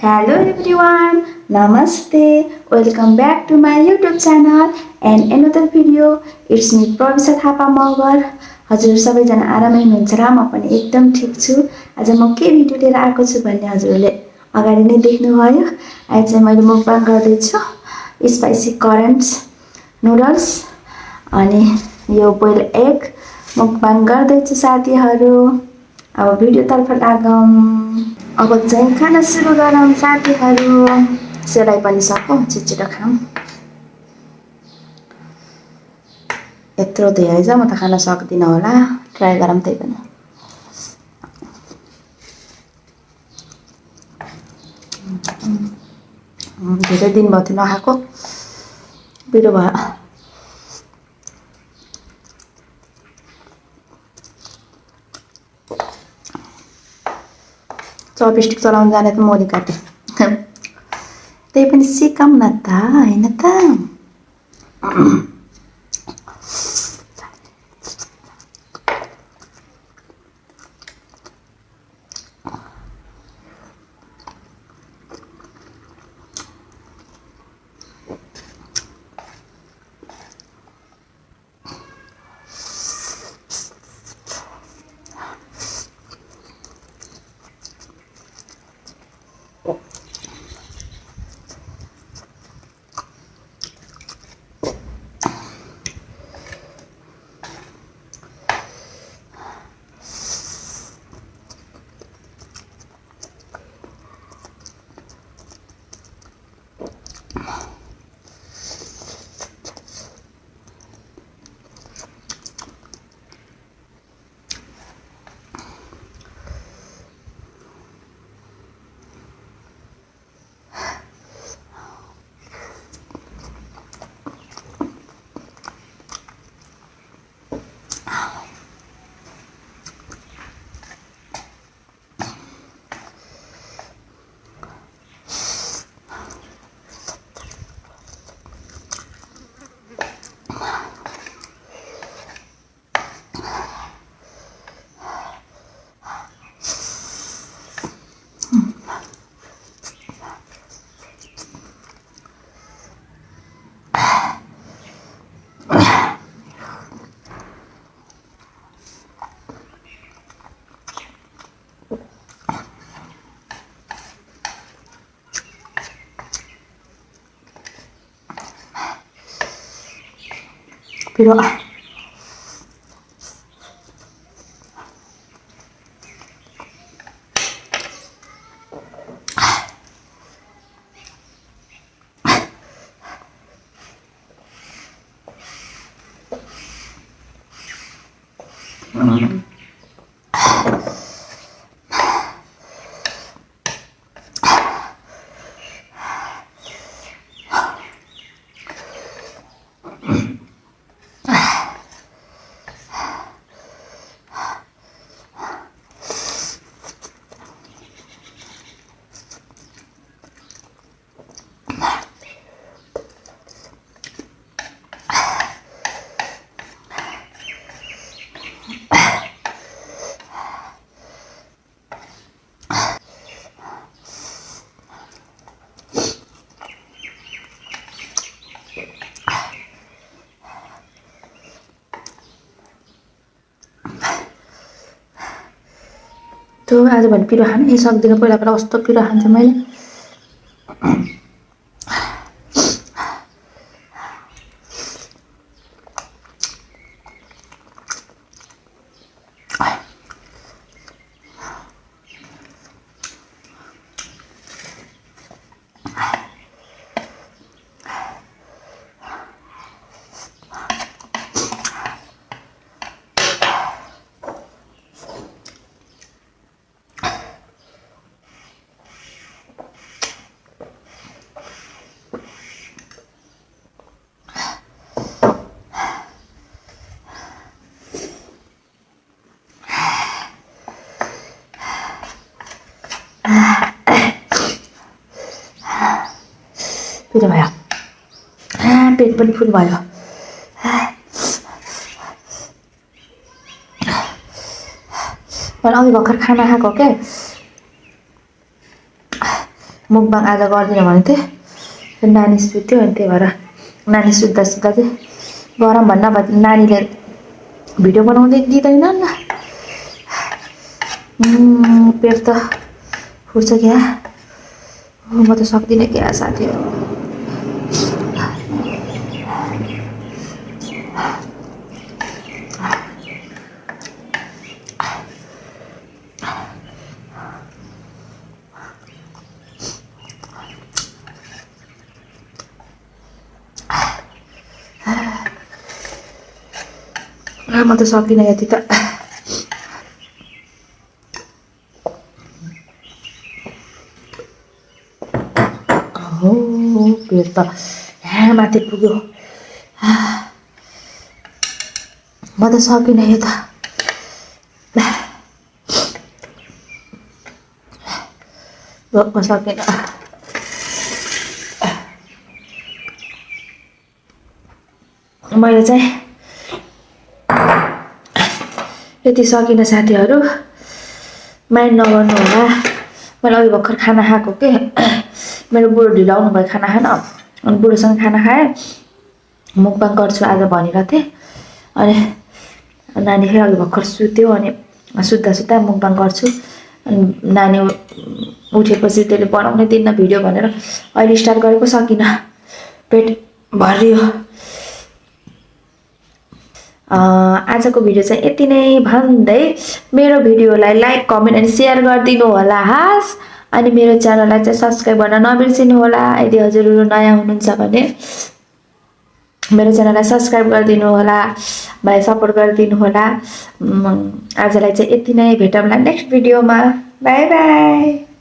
Hello everyone, Namaste. Welcome back to my YouTube channel and another video. It's me Pravisa Thapa Magar. हजुर सबैजना आरामै हुनुहुन्छ र म पनि एकदम ठीक छु। आज म के भिडियो लिएर आएको छु भन्ने हजुरले अगाडि नै देख्नुभयो। आज चाहिँ मैले मुकबाङ गर्दै छु स्पाइसी करेन्ट्स नुडल्स अनि यो बोइल एग मुकबाङ गर्दै छु साथीहरु। अब भिडियो तर्फ लागौं। अब चाहिँ खाना सुरु गरौँ साथीहरु। सेलाइ पनि सकौं, छिटो खाऊँ। यत्रो धेरै छ म त खान सक्दिन होला। ट्राई गरौँ त्यही पनि। धेरै दिन भयो थियो नखाएको। पिरो भयो। चपस्टिक चलाउन जाने त मोली काटे। त्यही पनि सिकाउँ न त, हैन त। पिरो तो आज भोलि पिरो खानै सक्दिनँ। पहिला कस्तो पिरो खान्थेँ मैले। पिरो भयो। पेट पनि फुल भयो। मैले अघि भर्खर खाना खाएको के मुकबाङ आज गर्दिनँ भनेको थिएँ। नानी सुत्यो अनि त्यही भएर नानी सुत्दा सुत्दा चाहिँ गरम भन्न नानीले भिडियो बनाउँदै दिँदैनन्। पेट त फुट्छ क्या। म त सक्दिनँ क्या साथीहरू। म त सक्दिनँ यति त। पेट त माथि पुग्यो। म त सकिनँ यो त। म सकिनँ। मैले चाहिँ यति सकिनँ साथीहरू। माइन्ड नगर्नु होला। मैले अघि भर्खर खाना खाएको के। मेरो बुढो ढिलाउनु भयो खाना खान। अनि बुढोसँग खाना खाएँ। मुकबाङ गर्छु आज भनेको थिएँ। अनि नानी फेरि अघि भर्खर सुत्यो। अनि सुत्दा सुत्दा मुकबाङ गर्छु। अनि नानी उठेपछि त्यसले बनाउनै दिन्न भिडियो भनेर अहिले स्टार्ट गरेको सकिनँ। पेट भरियो। आजको भिडियो चाहिँ यति नै भन्दै मेरो भिडियोलाई लाइक कमेन्ट अनि सेयर गरिदिनु होला हास। अनि मेरो च्यानललाई चाहिँ सब्स्क्राइब गर्न नबिर्सिनु होला। यदि हजुरहरू नयाँ हुनुहुन्छ भने मेरो च्यानललाई सब्स्क्राइब गरिदिनु होला। मलाई सपोर्ट गरिदिनु होला। आजलाई चाहिँ यति नै। भेटौँला नेक्स्ट भिडियोमा। By by.